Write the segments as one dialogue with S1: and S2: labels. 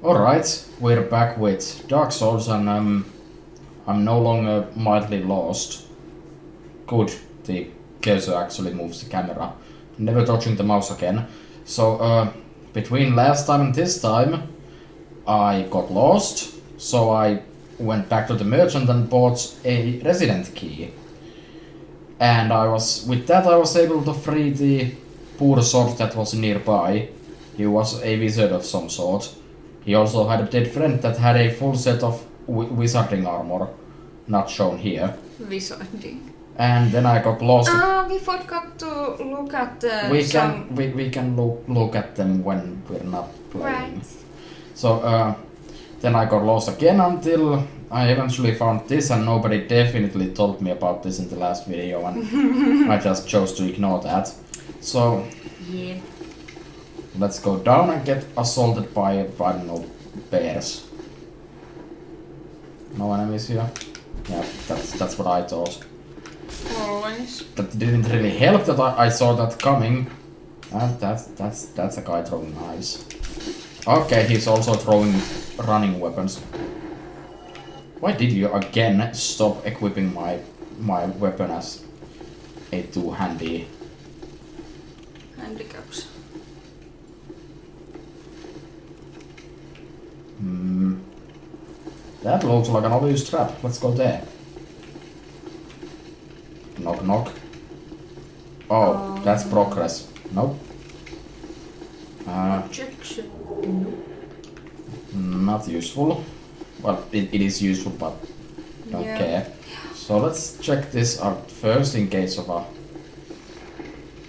S1: Alright, we're back with Dark Souls and I'm no longer mildly lost. Good, the cursor actually moves the camera. Never touching the mouse again. So, between last time and this time, I got lost, so I went back to the merchant and bought a resident key. And with that I was able to free the poor sword that was nearby. He was a wizard of some sort. He also had a dead friend that had a full set of wizarding armor, not shown here.
S2: Wizarding.
S1: And then I got lost.
S2: We forgot to look at the
S1: We can look at them when we're not playing.
S2: Right.
S1: So then I got lost again until I eventually found this, and nobody definitely told me about this in the last video, and I just chose to ignore that. So
S2: yeah.
S1: let's go down and get assaulted by, I don't know, bears. No enemies here? Yeah, that's what I thought.
S2: Always.
S1: That didn't really help that I saw that coming. That's a guy throwing knives. Okay, he's also throwing running weapons. Why did you again stop equipping my weapon as a two-handy?
S2: Handicaps.
S1: That looks like an obvious trap. Let's go there. Knock knock. Oh, that's progress. Nope.
S2: Objection.
S1: Not useful. Well, it is useful, but don't care. So let's check this out first in case of a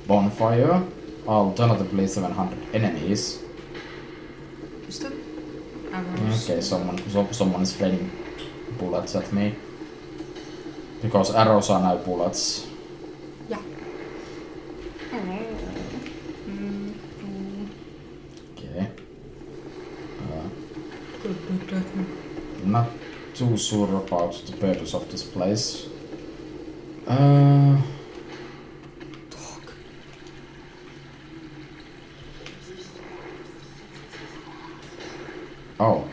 S1: bonfire. Alternatively 700 enemies.
S2: Is that arrows?
S1: Okay, someone is raining bullets at me. Because arrows are now bullets.
S2: Yeah.
S1: Okay. Not too sure about the purpose of this place. Oh.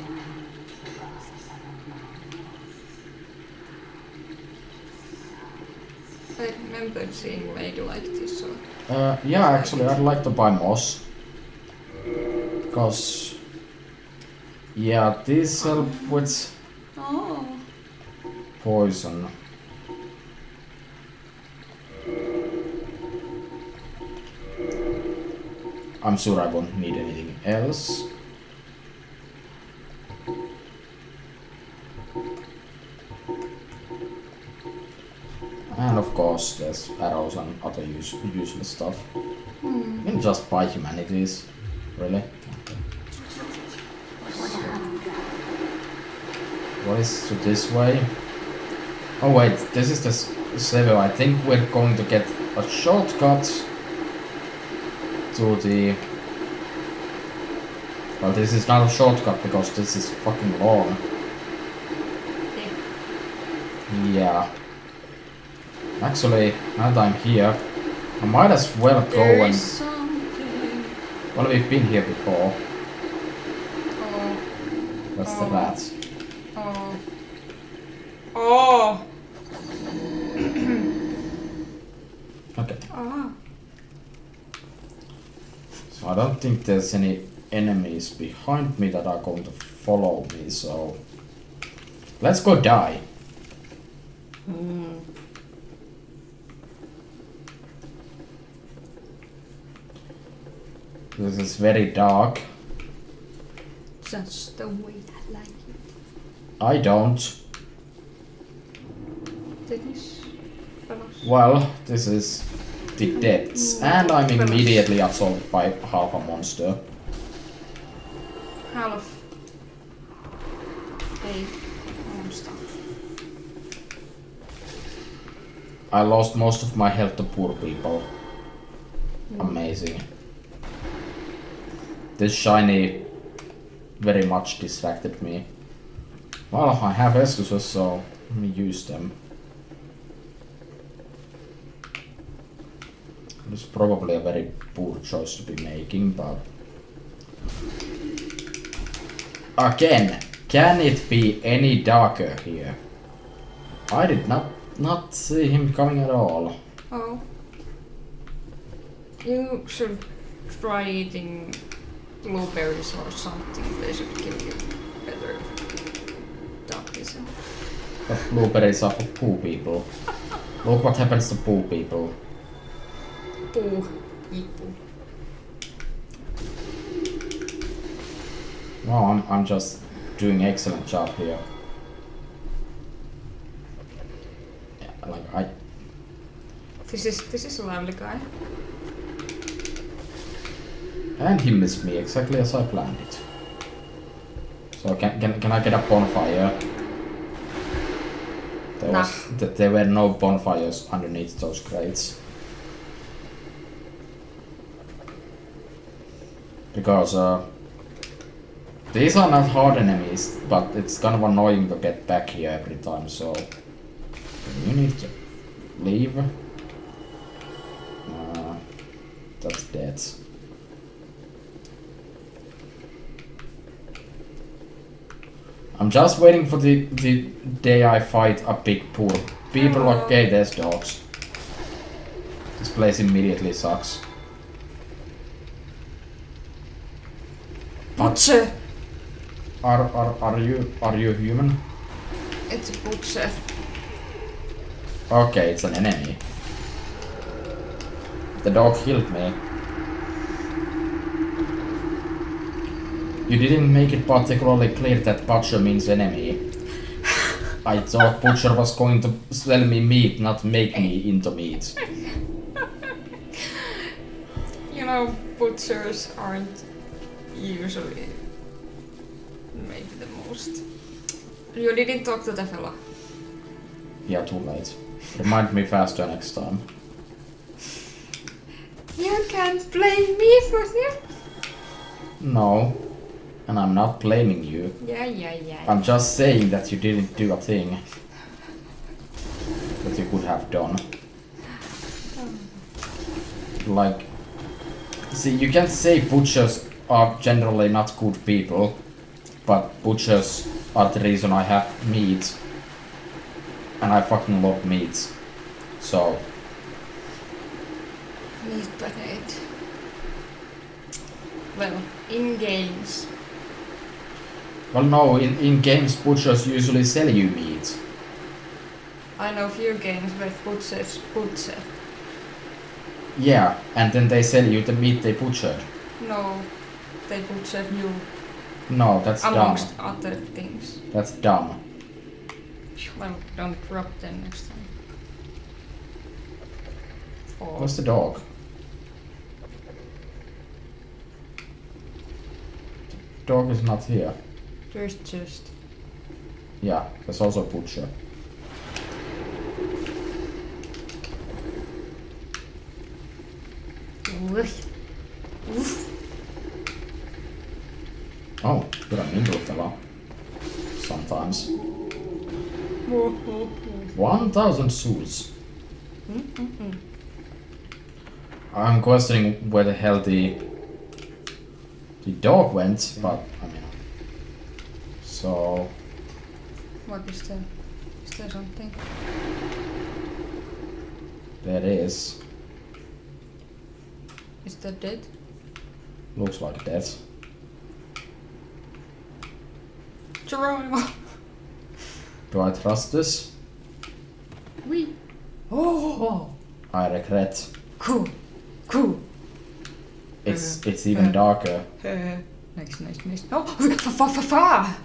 S2: I remember seeing made like this. So.
S1: Yeah, actually, I'd like to buy moss. Because, yeah, these help with
S2: Oh.
S1: poison. I'm sure I won't need anything else. And of course, there's arrows and other useless stuff. You can just buy humanities. Really? Okay. What is to this way? Oh wait, this is the server. I think we're going to get a shortcut to the... Well, this is not a shortcut because this is fucking long. Yeah. Actually, now that I'm here, I might as well go
S2: There
S1: and...
S2: is something.
S1: Well, we've been here before.
S2: Oh.
S1: That's the rat.
S2: Oh. Oh.
S1: Okay.
S2: Ah.
S1: So I don't think there's any enemies behind me that are going to follow me, so... Let's go die. This is very dark.
S2: Just the way I like it.
S1: I don't.
S2: Dennis. Fellows.
S1: Well, this is the depths, and I'm immediately assaulted by half a monster.
S2: Half. Hey. Monster.
S1: I lost most of my health to poor people. Amazing. This shiny very much distracted me. Well, I have Estus, so let me use them. It's probably a very poor choice to be making, but... Again, can it be any darker here? I did not see him coming at all.
S2: Oh. You should try eating blueberries or something. They should give you better darkism.
S1: But blueberries are for poor people. Look what happens to poor people.
S2: Poo. People.
S1: No, I'm just doing excellent job here. Yeah, like
S2: This is a lovely guy.
S1: and he missed me exactly as I planned it. So can I get a bonfire? There were no bonfires underneath those crates. Because these are not hard enemies, but it's kind of annoying to get back here every time, so you need to leave. That's dead. I'm just waiting for the day I fight a big pool. People are okay, there's dogs. This place immediately sucks.
S2: Butcher!
S1: Are you human?
S2: It's a butcher.
S1: Okay, it's an enemy. The dog killed me. You didn't make it particularly clear that butcher means enemy. I thought butcher was going to sell me meat, not make me into meat.
S2: You know, butchers aren't usually maybe the most. You didn't talk to the fella.
S1: Yeah, too late. Remind me faster next time.
S2: You can't blame me for this.
S1: No. And I'm not blaming you.
S2: Yeah.
S1: I'm just saying that you didn't do a thing that you could have done. Like, see, you can say butchers are generally not good people, but butchers are the reason I have meat. And I fucking love meat. So,
S2: Meat parade. Well, in games.
S1: well no, in games butchers usually sell you meat.
S2: I know few games where butchers butcher.
S1: Yeah, and then they sell you the meat they butchered.
S2: No, they butcher you
S1: No, that's
S2: amongst
S1: dumb.
S2: other things.
S1: That's dumb.
S2: Well, don't drop them next time. Or
S1: Where's the dog? The dog is not here.
S2: there's just
S1: Yeah, there's also a butcher.
S2: Oof.
S1: Oh, you're a nimble fella. Sometimes. 1,000 souls. I'm questioning where the hell the dog went, but I mean. So
S2: What is there? Is there something?
S1: there it is.
S2: Is that dead?
S1: Looks like that.
S2: Geronimo!
S1: Do I trust this?
S2: Oui. Oh!
S1: I regret.
S2: Cool.
S1: It's even darker.
S2: Nice. Oh!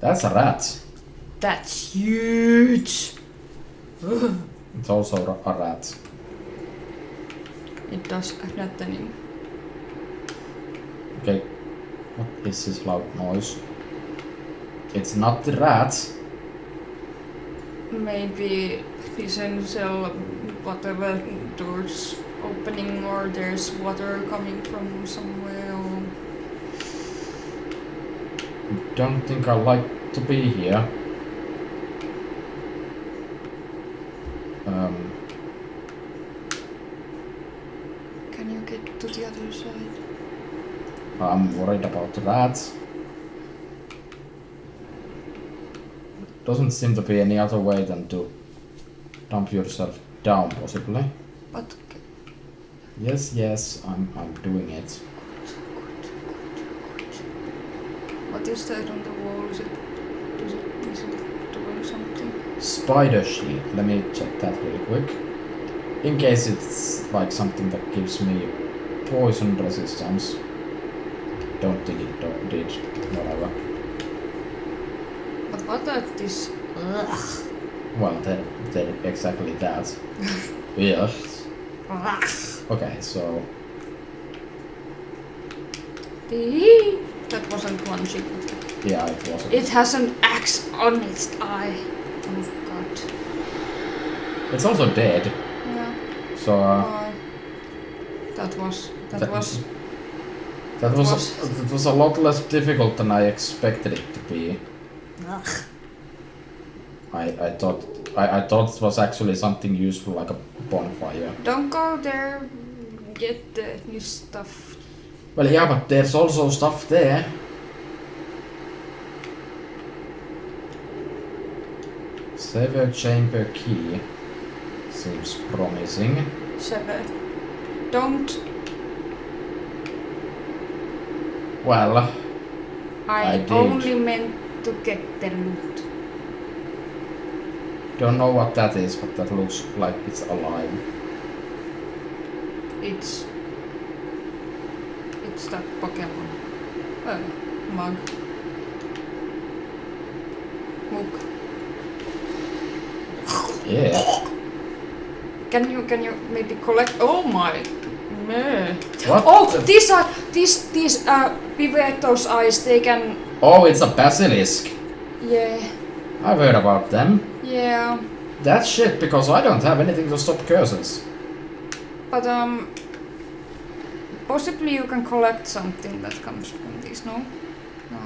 S1: That's a rat.
S2: That's huge!
S1: It's also a rat.
S2: It does flattening.
S1: Okay. What is this loud noise? It's not the rat.
S2: Maybe essential whatever doors opening or there's water coming from somewhere or
S1: Don't think I like to be here.
S2: can you get to the other side?
S1: I'm worried about the rats. doesn't seem to be any other way than to dump yourself down, possibly.
S2: But
S1: Yes, I'm doing it.
S2: what is that on the wall? Is it doing something?
S1: Spider shield. Let me check that really quick. In case it's like something that gives me poison resistance. Don't think it did. Whatever.
S2: But what are this? Ugh.
S1: Well, they're exactly that. Yes.
S2: Ugh.
S1: Okay, so
S2: That wasn't one chip.
S1: yeah, it wasn't.
S2: It has an axe on its eye. Oh god.
S1: It's also dead.
S2: Yeah.
S1: So
S2: That was
S1: that was a lot less difficult than I expected it to be.
S2: Ugh.
S1: I thought it was actually something useful like a bonfire.
S2: Don't go there. Get the new stuff.
S1: Well, yeah, but there's also stuff there. Sever chamber key seems promising.
S2: Sever. Don't.
S1: Well, I
S2: I
S1: did.
S2: only meant to get the loot.
S1: Don't know what that is, but that looks like it's alive.
S2: It's that Pokemon. Mug. Mug.
S1: Yeah.
S2: Can you maybe collect? Oh my. Meh.
S1: What?
S2: Oh,
S1: the-
S2: these Pivetto's eyes. They can.
S1: Oh, it's a basilisk.
S2: Yeah.
S1: I've heard about them.
S2: Yeah.
S1: That's shit because I don't have anything to stop curses.
S2: But possibly you can collect something that comes from these. No. No.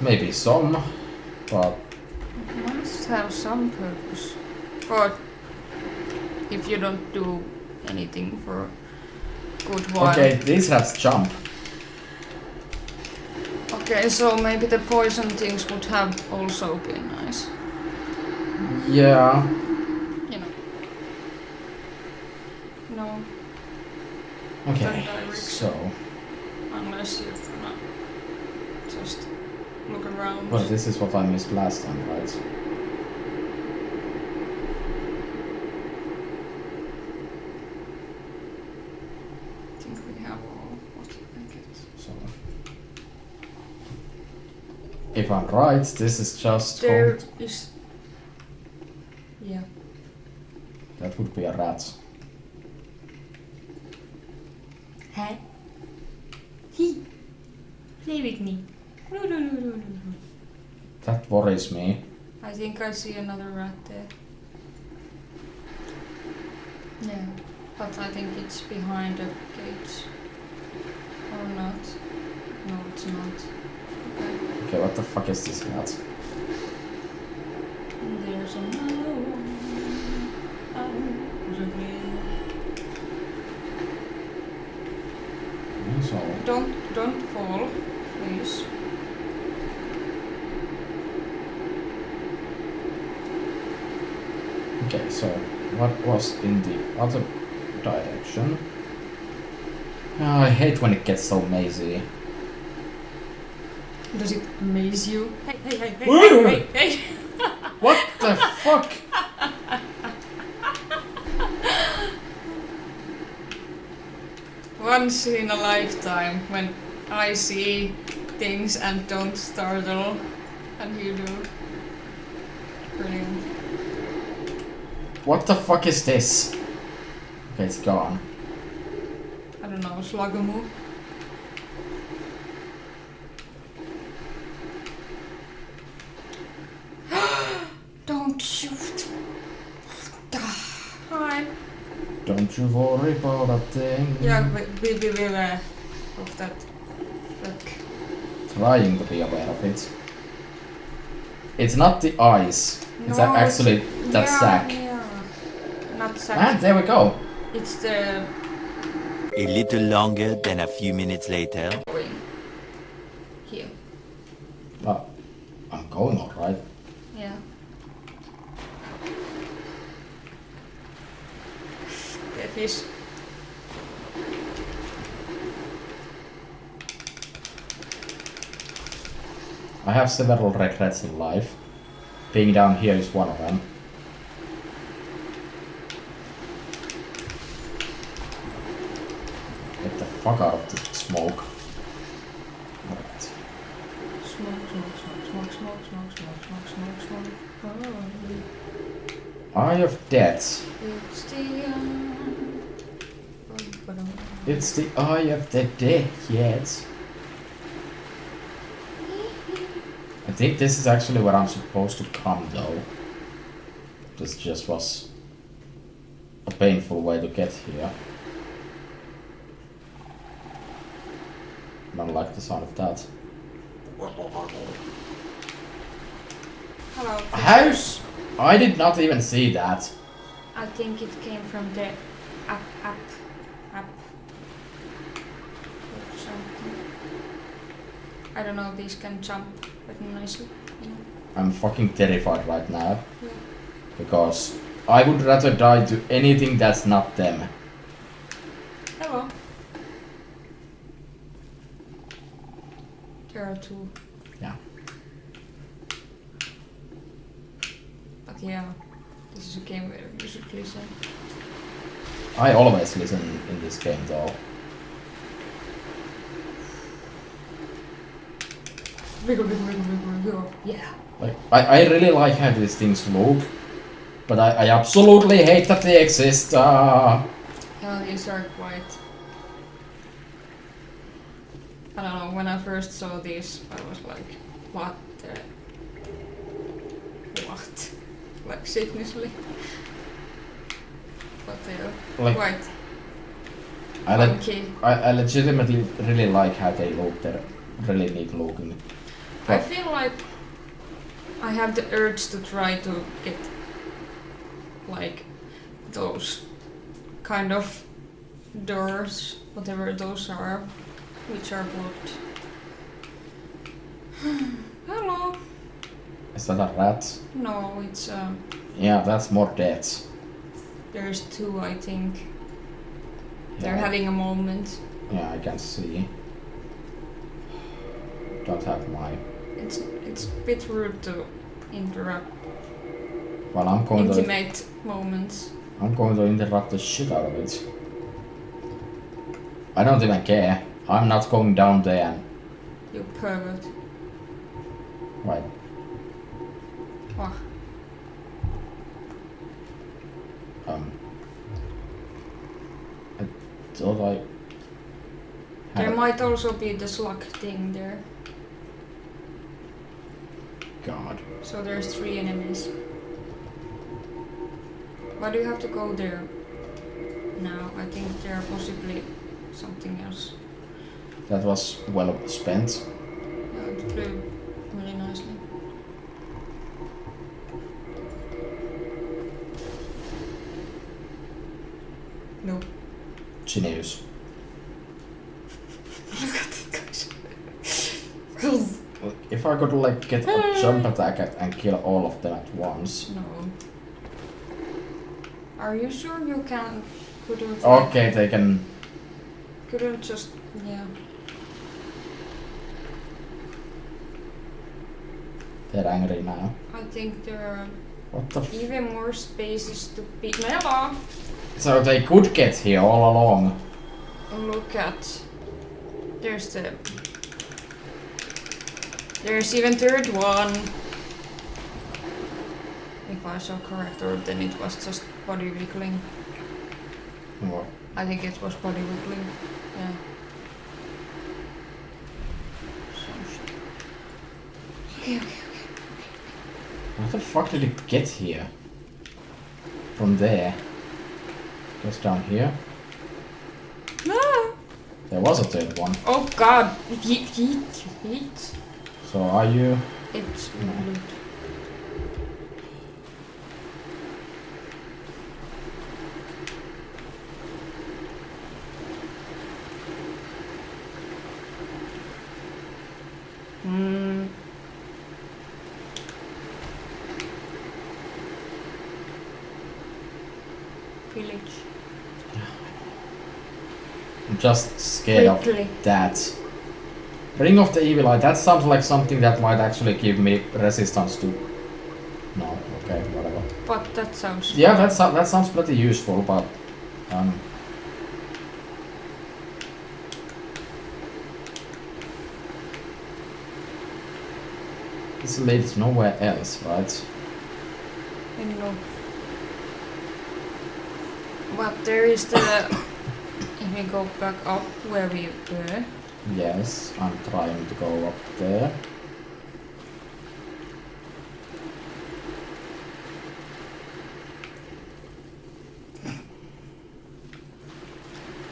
S1: Maybe some, but
S2: It must have some purpose. Or if you don't do anything for a good while.
S1: okay, these rats jump.
S2: Okay, so maybe the poison things would have also been nice.
S1: Yeah.
S2: You know. No,
S1: Okay,
S2: Direct.
S1: so
S2: unless you're gonna just look around.
S1: well, this is what I missed last time, right?
S2: I think we have all what you can get.
S1: So if I'm right, this is just
S2: There
S1: hold.
S2: is. Yeah.
S1: That would be a rat.
S2: Hey. He. Play with me. No.
S1: That worries me.
S2: I think I see another rat there. Yeah, but I think it's behind the gates. Or not. No, it's not. Okay.
S1: Okay, what the fuck is this rat?
S2: And there's another one.
S1: So
S2: Don't fall, please.
S1: okay, so what was in the other direction? I hate when it gets so mazy.
S2: Does it amaze you? Hey.
S1: What the fuck?
S2: Once in a lifetime when I see things and don't startle, and you do. Brilliant.
S1: What the fuck is this? Okay, it's gone.
S2: I don't know, Sluggamoo. Don't shoot. Hi.
S1: Don't you worry about a thing.
S2: Yeah, be aware of that. Fuck.
S1: Trying to be aware of it. It's not the eyes. It's
S2: No,
S1: actually that
S2: yeah,
S1: sack.
S2: Yeah. Not sack.
S1: And there we go.
S2: It's the
S3: A little longer than a few minutes later.
S2: going here.
S1: Oh, I'm going alright.
S2: Yeah. That is.
S1: I have several regrets in life. Being down here is one of them. Get the fuck out of the smoke. Alright.
S2: Smoke, smoke, smoke, smoke, smoke, smoke, smoke, smoke, smoke, smoke. Oh,
S1: Eye of Death.
S2: it's the
S1: It's the Eye of the Dead, yes. I think this is actually where I'm supposed to come though. This just was a painful way to get here. I don't like the sound of that.
S2: Hello.
S1: A house! I did not even see that.
S2: I think it came from the up. Or something. I don't know, these can jump pretty nicely. You know?
S1: I'm fucking terrified right now.
S2: Yeah.
S1: Because I would rather die to anything that's not them.
S2: Hello. There are two.
S1: Yeah.
S2: But yeah, this is a game where you should listen.
S1: I always listen in this game though.
S2: Yeah.
S1: Like, I really like how these things look. But I absolutely hate that they exist.
S2: Yeah, these are quite... I don't know, when I first saw these, I was like, what the... What? Like, seriously? But they're
S1: Like,
S2: quite
S1: I
S2: funky.
S1: legitimately really like how they look. They're really neat looking.
S2: I
S1: But
S2: feel like I have the urge to try to get like those kind of doors, whatever those are, which are blocked. Hello.
S1: is that a rat?
S2: No, it's
S1: Yeah, that's more deaths.
S2: there's two, I think. They're
S1: Yeah.
S2: having a moment.
S1: Yeah, I can see. Don't have my...
S2: It's a bit rude to interrupt
S1: Well, I'm going
S2: intimate moments.
S1: to interrupt the shit out of it. I don't even care. I'm not going down there.
S2: You pervert.
S1: Right.
S2: Oh,
S1: I thought I...
S2: there
S1: had-
S2: might also be the slug thing there.
S1: God.
S2: So there's 3 enemies. Why do you have to go there now? I think there are possibly something else.
S1: That was well spent.
S2: Yeah, it flew really nicely. Nope.
S1: Genius.
S2: Look at that guys.
S1: If I could like get a jump attack and kill all of them at once.
S2: No. Are you sure you couldn't
S1: Okay, they can...
S2: couldn't just yeah.
S1: They're angry now.
S2: I think there are
S1: What the f...
S2: even more spaces to be. Hello.
S1: So they could get here all along.
S2: Look at. There's the. There's even third one. If I saw correct, or then it was just body wiggling.
S1: What?
S2: I think it was body wiggling. Yeah. Okay.
S1: How the fuck did it get here? From there. Goes down here.
S2: No.
S1: There was a third one.
S2: Oh God! Yeet.
S1: So are you...
S2: It's
S1: No.
S2: loot.
S1: I'm just scared
S2: Quickly.
S1: of that. Ring of the Evil Eye, that sounds like something that might actually give me resistance to... No, okay, whatever.
S2: But that sounds.
S1: Yeah, that sounds pretty useful, but... This leads nowhere else, right?
S2: I know. But there is the. If we go back up where we were.
S1: Yes, I'm trying to go up there.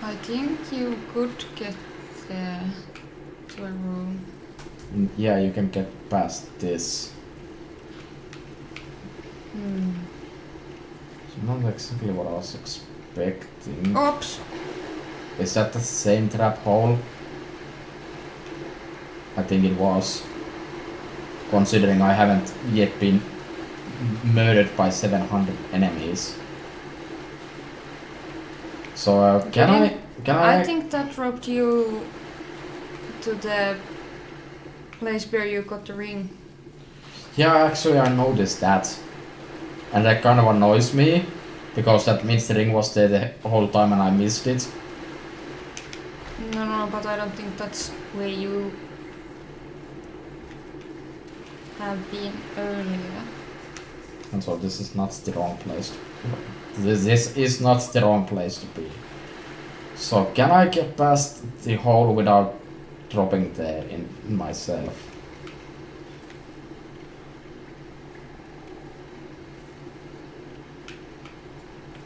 S2: I think you could get there to a room.
S1: Yeah, you can get past this. It's not exactly what I was expecting.
S2: Oops!
S1: Is that the same trap hole? I think it was. Considering I haven't yet been murdered by 700 enemies. So can I?
S2: I think that dropped you to the place where you got the ring.
S1: Yeah, actually I noticed that. And that kind of annoys me. Because that means the ring was there the whole time and I missed it.
S2: No, but I don't think that's where you have been earlier.
S1: And so this is not the wrong place. This is not the wrong place to be. So can I get past the hole without dropping there in myself?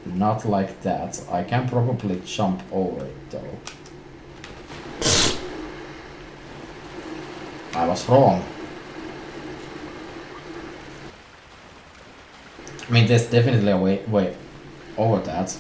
S1: Not like that. I can probably jump over it though. I was wrong. I mean, there's definitely a way over that.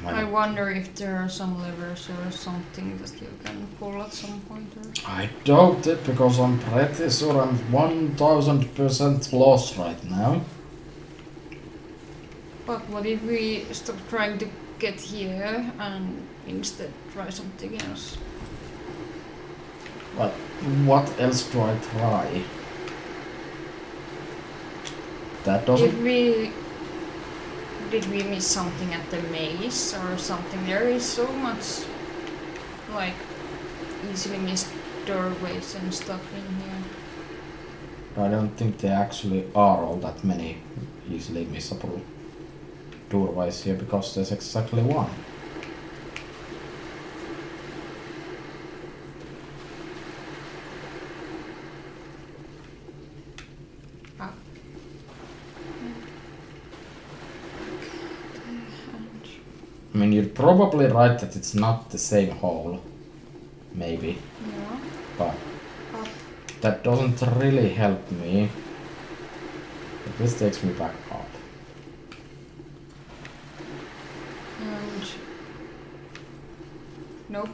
S2: I wonder if there are some levers or something that you can pull at some point. Or...
S1: I doubt it because I'm pretty sure I'm 1000% lost right now.
S2: But what if we stop trying to get here and instead try something else?
S1: But what else do I try? That doesn't...
S2: Did we miss something at the maze or something? There is so much like easily missed doorways and stuff in here.
S1: I don't think there actually are all that many easily missable doorways here because there's exactly one. I mean, you're probably right that it's not the same hole. Maybe.
S2: Yeah.
S1: But that doesn't really help me. But this takes me back up.
S2: And nope.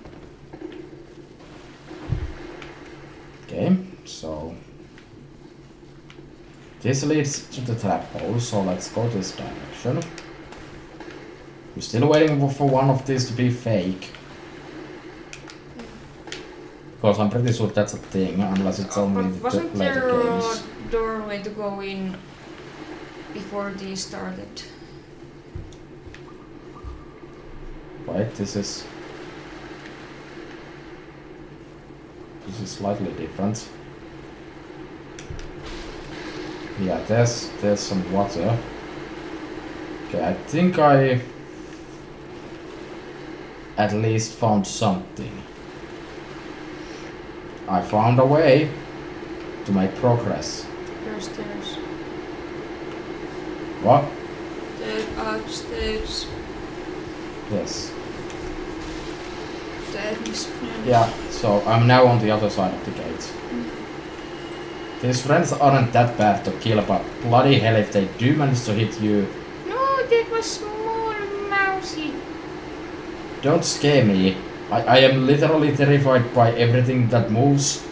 S1: Okay, so this leads to the trap hole, so let's go this direction. I'm still waiting for one of these to be fake. Because I'm pretty sure that's a thing, unless it's only
S2: But
S1: the
S2: wasn't
S1: later
S2: there
S1: games.
S2: a doorway to go in before these started?
S1: Right, this is slightly different. Yeah, there's some water. Okay, I think I at least found something. I found a way to make progress.
S2: There's stairs.
S1: What?
S2: There are stairs.
S1: Yes.
S2: There is.
S1: Yeah, so I'm now on the other side of the gate. These friends aren't that bad to kill, but bloody hell if they do manage to hit you.
S2: No, that was small mousy.
S1: Don't scare me. I am literally terrified by everything that moves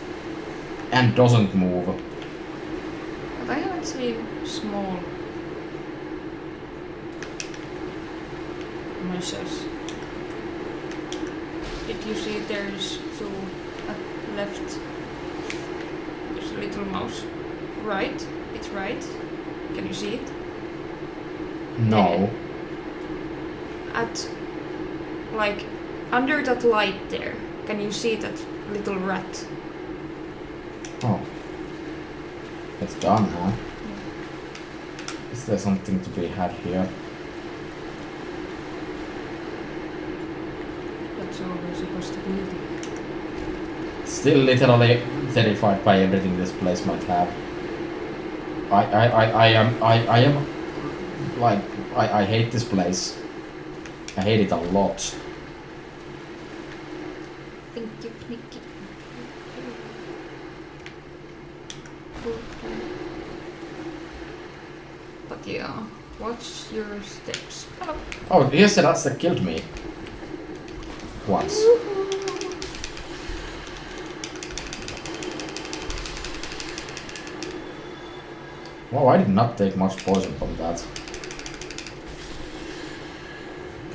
S1: and doesn't move.
S2: But I haven't seen small monsters. Did you see there's two at left? There's a little mouse. Right? It's right. Can you see it?
S1: No.
S2: At like under that light there, can you see that little rat?
S1: Oh. It's done now. Is there something to be had here?
S2: That's always a possibility.
S1: Still literally terrified by everything this place might have. I am like I hate this place. I hate it a lot.
S2: Thank you, Nikki. But yeah, watch your steps. Hello.
S1: Oh, here's the rats that killed me. Once. Wow, I did not take much poison from that.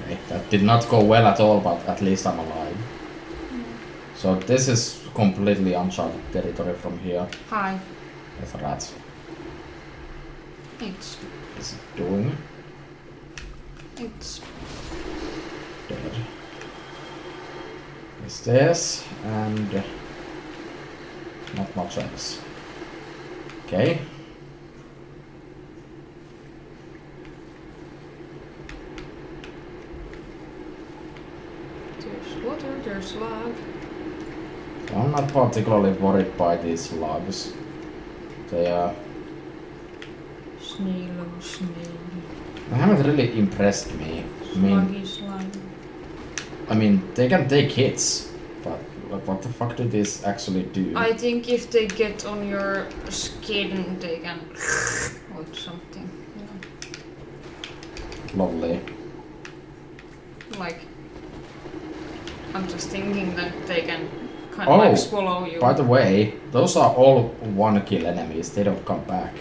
S1: Okay, that did not go well at all, but at least I'm alive. So this is completely uncharted territory from here.
S2: Hi.
S1: With rats.
S2: It's
S1: Is it doing?
S2: it's
S1: Dead. Is this and not much else. Okay.
S2: there's water, there's lava.
S1: I'm not particularly worried by these logs. They are.
S2: Snail, oh snail.
S1: They haven't really impressed me.
S2: Sluggy slime.
S1: I mean, they can take hits, but like, what the fuck do these actually do?
S2: I think if they get on your skin, they can or something.
S1: Lovely.
S2: Like, I'm just thinking that they can kind
S1: Oh,
S2: of like swallow you.
S1: By the way, those are all one kill enemies. They don't come back.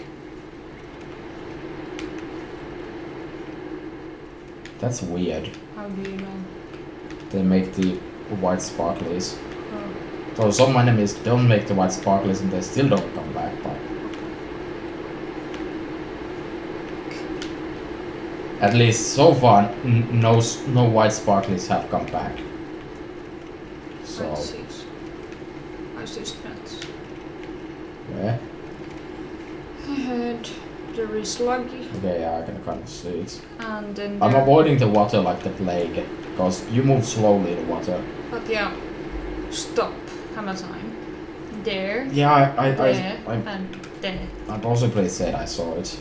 S1: That's weird.
S2: How do you know?
S1: They make the white sparklies.
S2: Oh,
S1: So some enemies don't make the white sparklies and they still don't come back, but at least so far no white sparklies have come back. So
S2: I see. I see strats.
S1: yeah.
S2: Ahead, there is Sluggy,
S1: Okay, yeah, I can kind of see it.
S2: and then
S1: I'm
S2: there,
S1: avoiding the water like the plague, because you move slowly in the water.
S2: but yeah, stop, hammer time. There,
S1: Yeah,
S2: there, and there.
S1: I possibly said I saw it.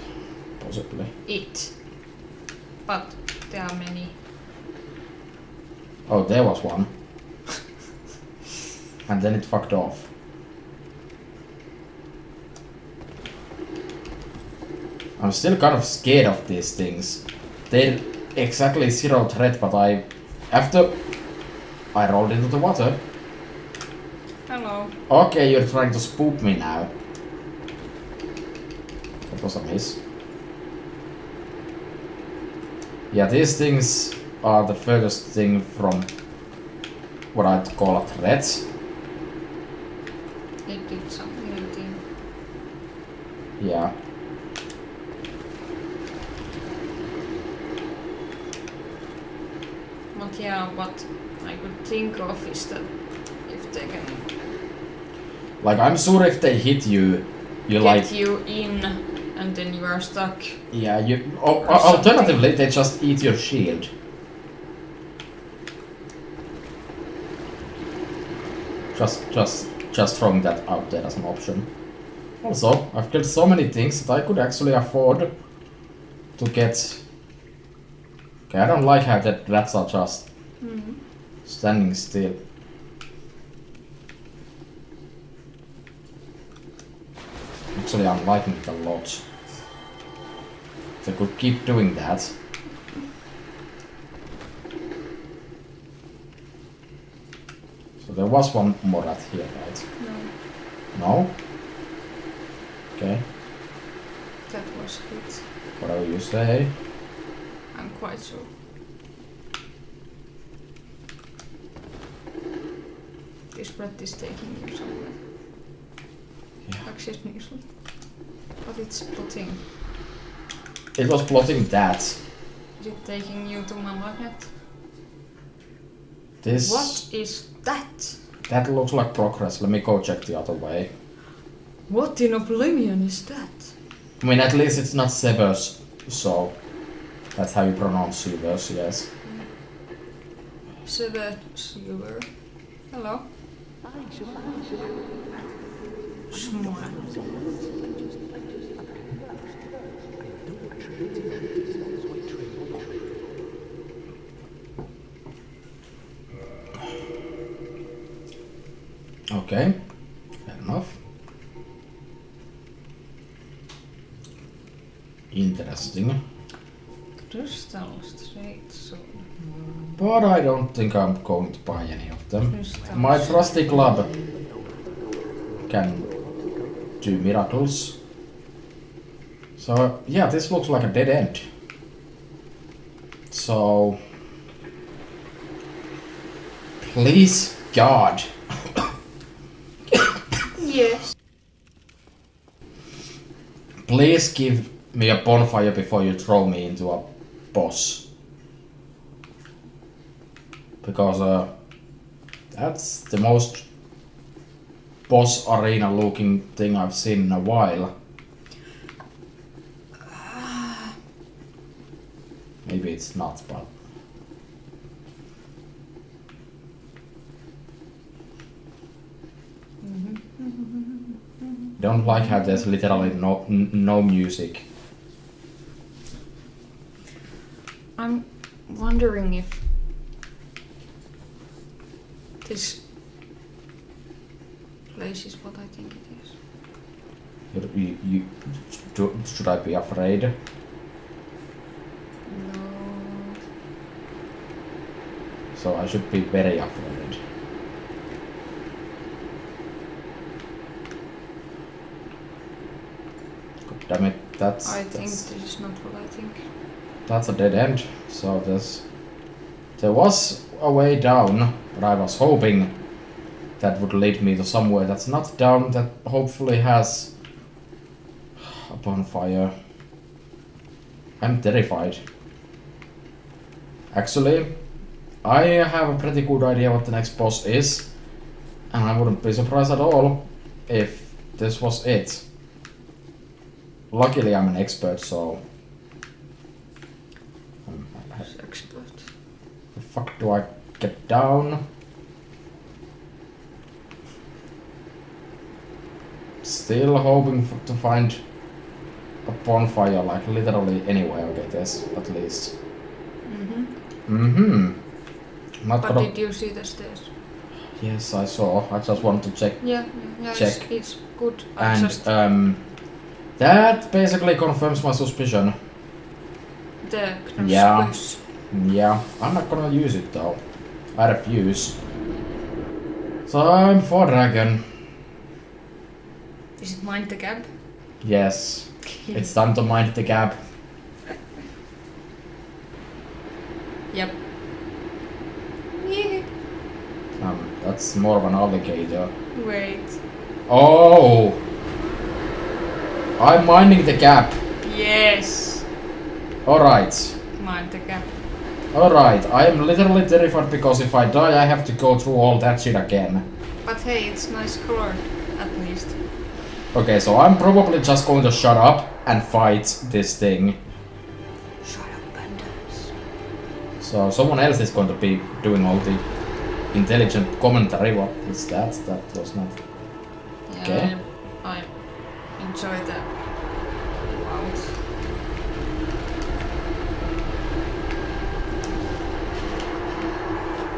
S1: Possibly.
S2: It. But there are many.
S1: Oh, there was one. And then it fucked off. I'm still kind of scared of these things. They're exactly zero threat, but after I rolled into the water.
S2: Hello.
S1: Okay, you're trying to spook me now. That was a miss. Yeah, these things are the furthest thing from what I'd call a threat.
S2: It did something, I think.
S1: Yeah.
S2: But yeah, what I could think of is that if they can
S1: Like, I'm sure if they hit you, you
S2: get
S1: like...
S2: you in and then you are stuck.
S1: Yeah, you...
S2: Or
S1: alternatively, they just eat your shield. Just throwing that out there as an option. Also, I've killed so many things that I could actually afford to get... Okay, I don't like how that rats are just standing still. Actually, I'm liking it a lot. They could keep doing that. there was one more rat here, right?
S2: No,
S1: No? Okay.
S2: that was it.
S1: Whatever you say.
S2: I'm quite sure. This rat is taking you somewhere.
S1: Yeah.
S2: Access Niesel. But it's plotting.
S1: It was plotting that.
S2: Is it taking you to my magnet?
S1: This...
S2: What is that?
S1: That looks like progress. Let me go check the other way.
S2: What in oblivion is that?
S1: I mean, at least it's not Severs, so... That's how you pronounce Severs, yes.
S2: Sewer. Hello. Smart.
S1: Okay, fair enough. Interesting.
S2: Crystal straight sword.
S1: But I don't think I'm going to buy any of them.
S2: Crystal
S1: My
S2: sword.
S1: trusty club can do miracles. So, yeah, this looks like a dead end. So... Please, God.
S2: Yes.
S1: Please give me a bonfire before you throw me into a boss. Because that's the most boss arena looking thing I've seen in a while. Maybe it's not, but... Don't like how there's literally no music.
S2: I'm wondering if this place is what I think it is.
S1: Should I be afraid?
S2: No.
S1: So I should be very afraid. God damn it,
S2: I think this is not what I think.
S1: that's a dead end. So there was a way down, but I was hoping that would lead me to somewhere that's not down, that hopefully has a bonfire. I'm terrified. Actually, I have a pretty good idea what the next boss is, and I wouldn't be surprised at all if this was it. Luckily, I'm an expert, so...
S2: Expert.
S1: The fuck do I get down? Still hoping to find a bonfire, like literally anywhere. Okay, there's at least. Not
S2: But
S1: gonna...
S2: did you see the stairs?
S1: Yes, I saw. I just want to check.
S2: Yeah,
S1: Check.
S2: It's good. I just
S1: And that basically confirms my suspicion.
S2: the
S1: Yeah.
S2: Knuskus.
S1: Yeah, I'm not gonna use it though. I refuse. Time for dragon.
S2: Is it mind the gap?
S1: Yes, it's time to mind the gap.
S2: Yep.
S1: That's more of an alligator.
S2: Wait.
S1: Oh! I'm minding the gap.
S2: Yes.
S1: Alright.
S2: Mind the gap.
S1: Alright, I am literally terrified because if I die I have to go through all that shit again.
S2: But hey, it's nice color, at least.
S1: Okay, so I'm probably just going to shut up and fight this thing.
S2: Shut up, pandas.
S1: So someone else is going to be doing all the intelligent commentary. What is that? That was not...
S2: Yeah,
S1: Okay.
S2: I enjoy that. Wow.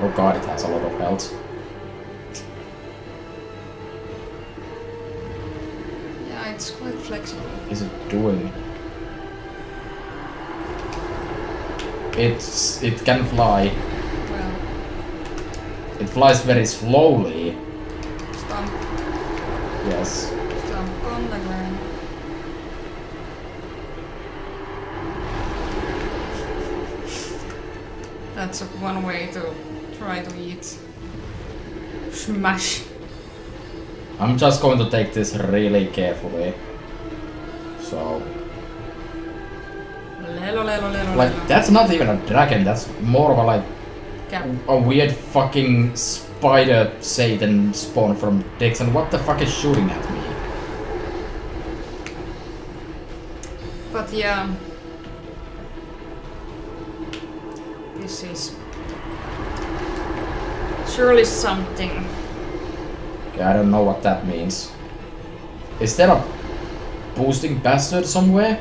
S1: Oh god, it has a lot of health.
S2: Yeah, it's quite flexible.
S1: What is it doing? It can fly.
S2: Well,
S1: It flies very slowly.
S2: Stomp,
S1: Yes.
S2: stomp on the ground. That's one way to try to eat. Smash.
S1: I'm just going to take this really carefully. So,
S2: Lelo, lelo, lelo,
S1: like,
S2: lelo.
S1: that's not even a dragon, that's more of a, like,
S2: Cap.
S1: a weird fucking spider Satan spawn from Dixon. What the fuck is shooting at me?
S2: But yeah. This is surely something.
S1: Okay, I don't know what that means. Is there a boosting bastard somewhere?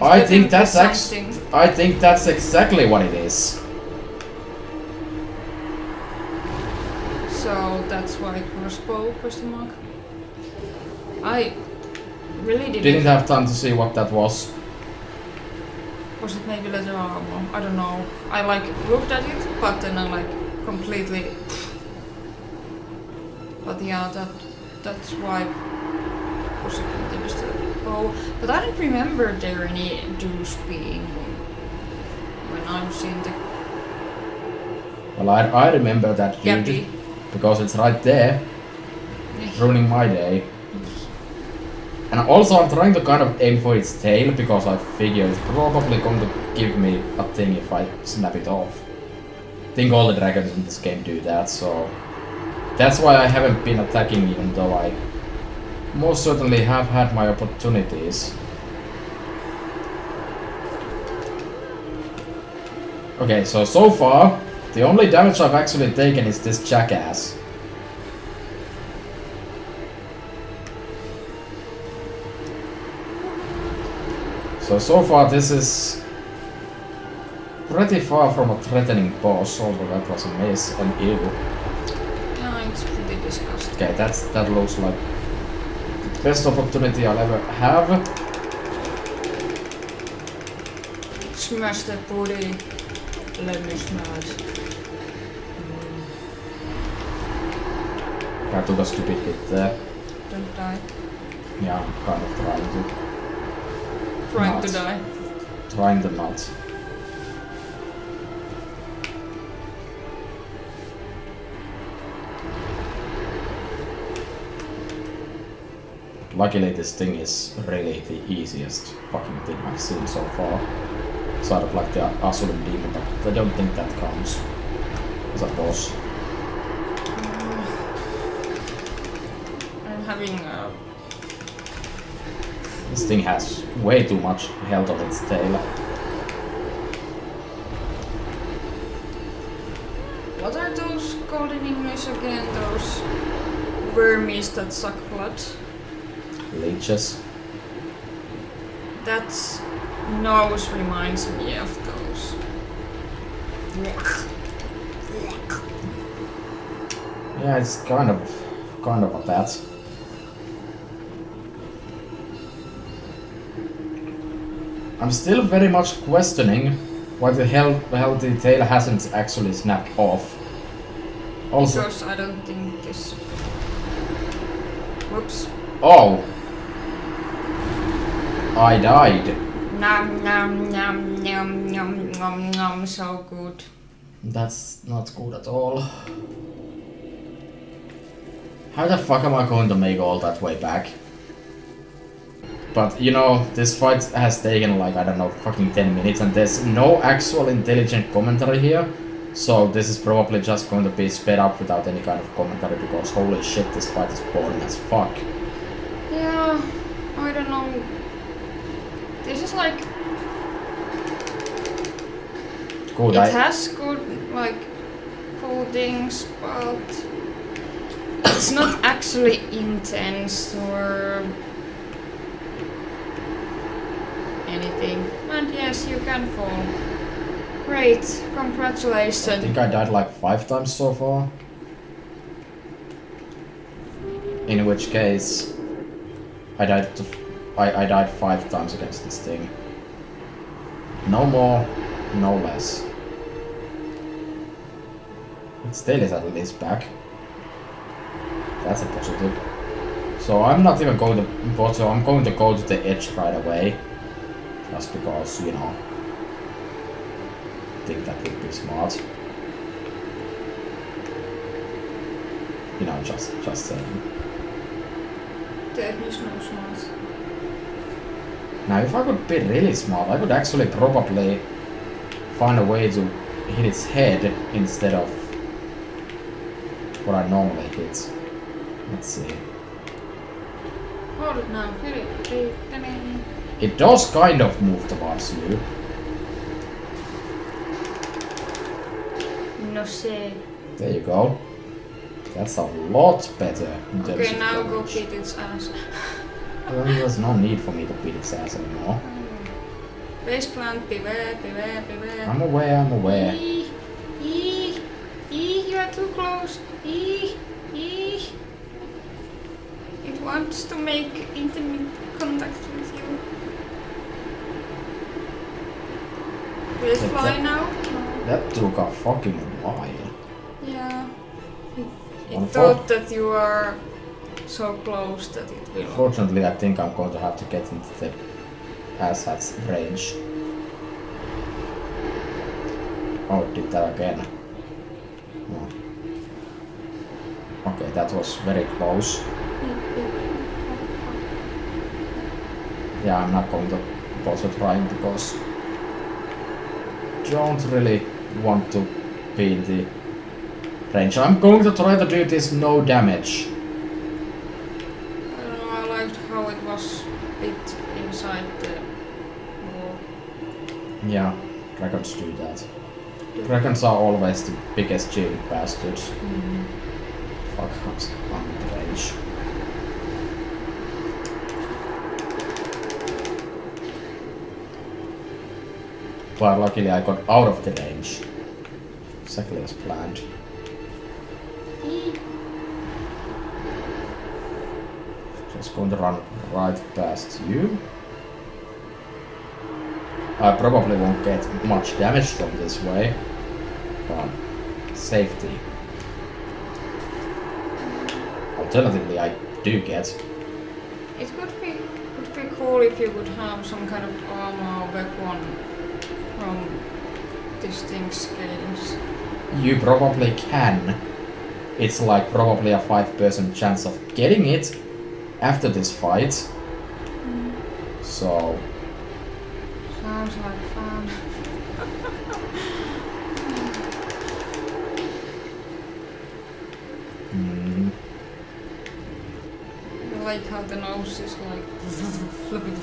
S1: I think that's
S2: something.
S1: I think that's exactly what it is.
S2: So that's why crossbow question mark. I really
S1: Didn't have time to see what that was.
S2: Was it maybe leather armor? I don't know. I like looked at it, but then I like completely. But yeah, that's why possibly there was the bow. But I don't remember there any dues being when I'm seeing the
S1: Well, I remember that dude
S2: Gappy.
S1: because it's right there,
S2: Yeah.
S1: ruining my day. And also I'm trying to kind of aim for its tail because I figure it's probably going to give me a thing if I snap it off. I think all the dragons in this game do that, so that's why I haven't been attacking even though I most certainly have had my opportunities. Okay, so far, the only damage I've actually taken is this jackass. So far this is pretty far from a threatening boss, although that was a miss and ew.
S2: Yeah, it's pretty disgusting.
S1: Okay, that looks like the best opportunity I'll ever have.
S2: Smash the booty. Let me smash.
S1: I took a stupid hit there.
S2: Don't die.
S1: Yeah, I'm kind of trying to.
S2: Trying to
S1: Not.
S2: die.
S1: Trying to not. Luckily this thing is really the easiest fucking thing I've seen so far. Sort of like the Asylum Demon, but I don't think that counts as a boss.
S2: I'm having a.
S1: This thing has way too much health on its tail.
S2: What are those called in English again? Those wormies that suck blood?
S1: Leeches.
S2: That nose reminds me of those.
S1: Yeah, it's kind of a that. I'm still very much questioning why the hell the tail hasn't actually snapped off. Also,
S2: Because I don't think this. Whoops.
S1: oh, I died.
S2: Nom nom nom nom nom nom nom. So good.
S1: That's not good at all. How the fuck am I going to make all that way back? But you know, this fight has taken like, I don't know, fucking 10 minutes and there's no actual intelligent commentary here. So this is probably just going to be sped up without any kind of commentary because holy shit, this fight is boring as fuck.
S2: Yeah, I don't know. This is like.
S1: Good,
S2: It has good, like, cool things, but it's not actually intense or anything. And yes, you can fall. Great,
S1: I
S2: congratulations.
S1: think I died like 5 times so far. In which case, I died 5 times against this thing. No more, no less. Its tail is at least back. That's a positive. So I'm not even going to bottom, I'm going to go to the edge right away. Just because, you know, I think that would be smart. You know, just saying.
S2: There is no smart.
S1: Now if I could be really smart, I could actually probably find a way to hit its head instead of what I normally hit. Let's see.
S2: Hold it now. Hit it.
S1: It does kind of move towards you.
S2: No sé.
S1: There you go. That's a lot better in terms
S2: Okay,
S1: of
S2: now go
S1: damage.
S2: beat its ass.
S1: Well, there's no need for me to beat its ass anymore.
S2: Face plant, beware.
S1: I'm aware.
S2: You are too close. It wants to make intimate contact with you. Will it
S1: But
S2: fly
S1: that-
S2: now?
S1: That took a fucking while.
S2: Yeah. It
S1: One
S2: thought that you are so close that it will.
S1: Fortunately, I think I'm going to have to get into the asshat's range. Oh, it did that again. Oh. Okay, that was very close. Yeah, I'm not going to bother trying because don't really want to be in the range. I'm going to try to do this no damage.
S2: I don't know, I liked how it was bit inside the wall.
S1: Yeah, dragons do that. Dragons are always the biggest cheating bastards. Fuck, I'm in the range. But luckily I got out of the range. Exactly as planned. Just going to run right past you. I probably won't get much damage from this way, but safety. Alternatively, I do get.
S2: It could be cool if you would have some kind of armor weapon from these things games.
S1: You probably can. It's like probably a 5% chance of getting it after this fight. So
S2: Sounds like fun.
S1: mm,
S2: I like how the nose is like flipping.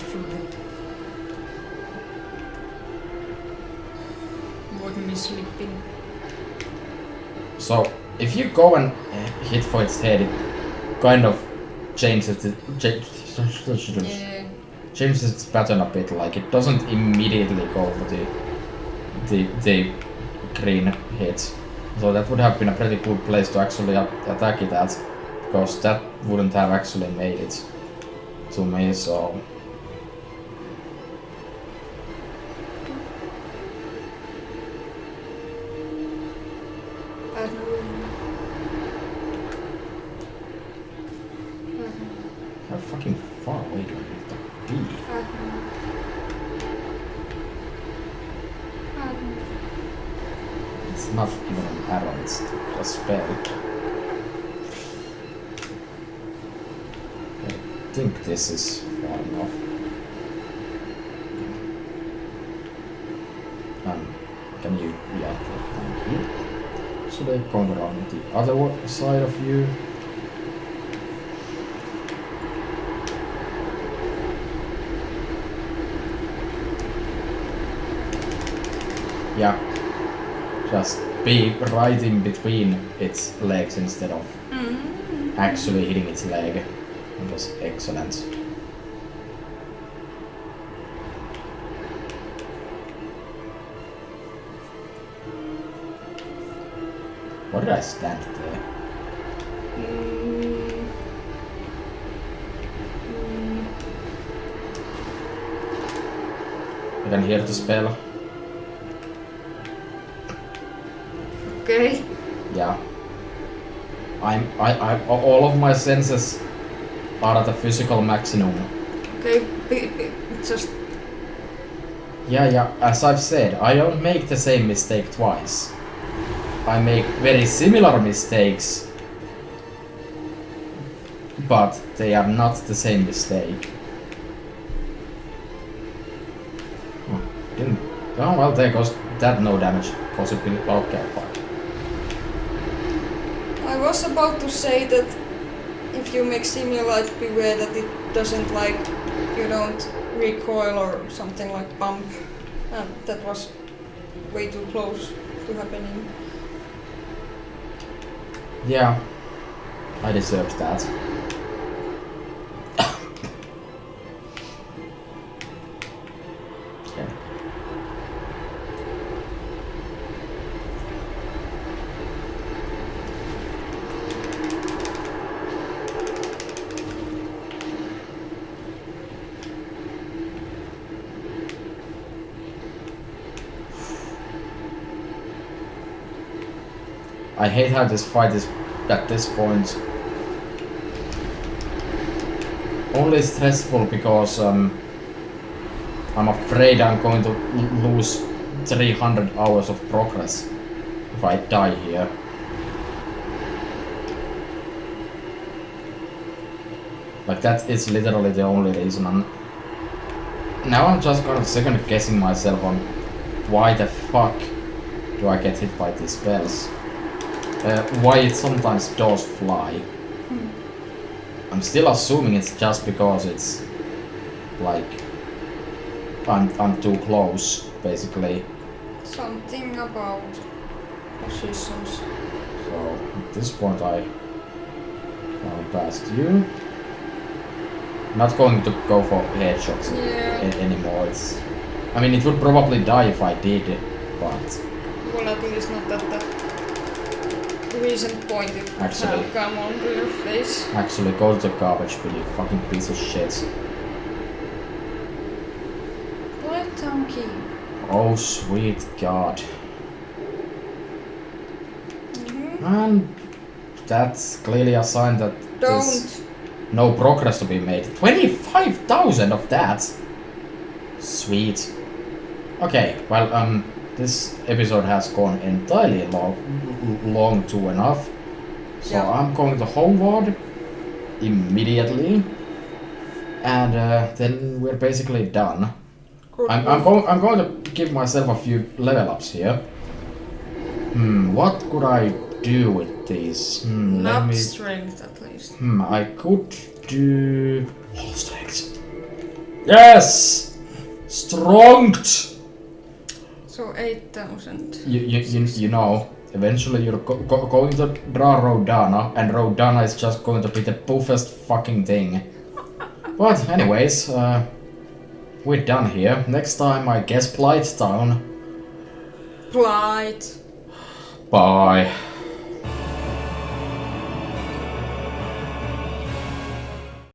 S2: What me sleeping.
S1: so if you go and hit for its head, it kind of changes it.
S2: Yeah.
S1: Changes its pattern a bit. Like it doesn't immediately go for the green hit. So that would have been a pretty good place to actually attack it at, because that wouldn't have actually made it to me. So how fucking far away do I need to be? It's not even an arrow, it's a spell. I think this is far enough. Can you... yeah, thank you. So they're going around the other side of you. Yeah. Just be right in between its legs instead of actually hitting its leg. It was excellent. Why did I stand there? You can hear the spell.
S2: Okay.
S1: Yeah. All of my senses are at the physical maximum.
S2: Okay, just
S1: Yeah, as I've said, I don't make the same mistake twice. I make very similar mistakes, but they are not the same mistake. Oh well, there goes that no damage possibility. Okay, fuck.
S2: I was about to say that if you make Simulite, beware that it doesn't like, you don't recoil or something like bump. And that was way too close to happening.
S1: Yeah, I deserved that. Okay. I hate how this fight is at this point only stressful because I'm afraid I'm going to lose 300 hours of progress if I die here. Like that is literally the only reason. And now I'm just kind of second guessing myself on why the fuck do I get hit by these spells. Why it sometimes does fly. I'm still assuming it's just because it's like I'm too close, basically.
S2: Something about positions.
S1: So at this point I'm past you. Not going to go for headshots anymore. I mean, it would probably die if I did, but
S2: Well, at least not at that recent point it would
S1: Actually-
S2: have come onto your face.
S1: actually go to the garbage bin, you fucking piece of shit.
S2: Black Town Key.
S1: Oh sweet god.
S2: Mm-hmm.
S1: And that's clearly a sign that there's
S2: Don't.
S1: no progress to be made. 25,000 of that! Sweet. Okay, well, this episode has gone entirely long too enough. So
S2: Yeah.
S1: I'm going to homeward immediately. And then we're basically done.
S2: Good.
S1: I'm going to give myself a few level ups here. What could I do with these? Let
S2: Not
S1: me.
S2: strength at least.
S1: I could do whole strength. Yes, strength.
S2: So 8,000.
S1: You know, eventually you're going to draw Rodana, and Rodana is just going to be the buffest fucking thing. But anyways, we're done here. Next time, I guess Blight Town.
S2: Blight.
S1: Bye.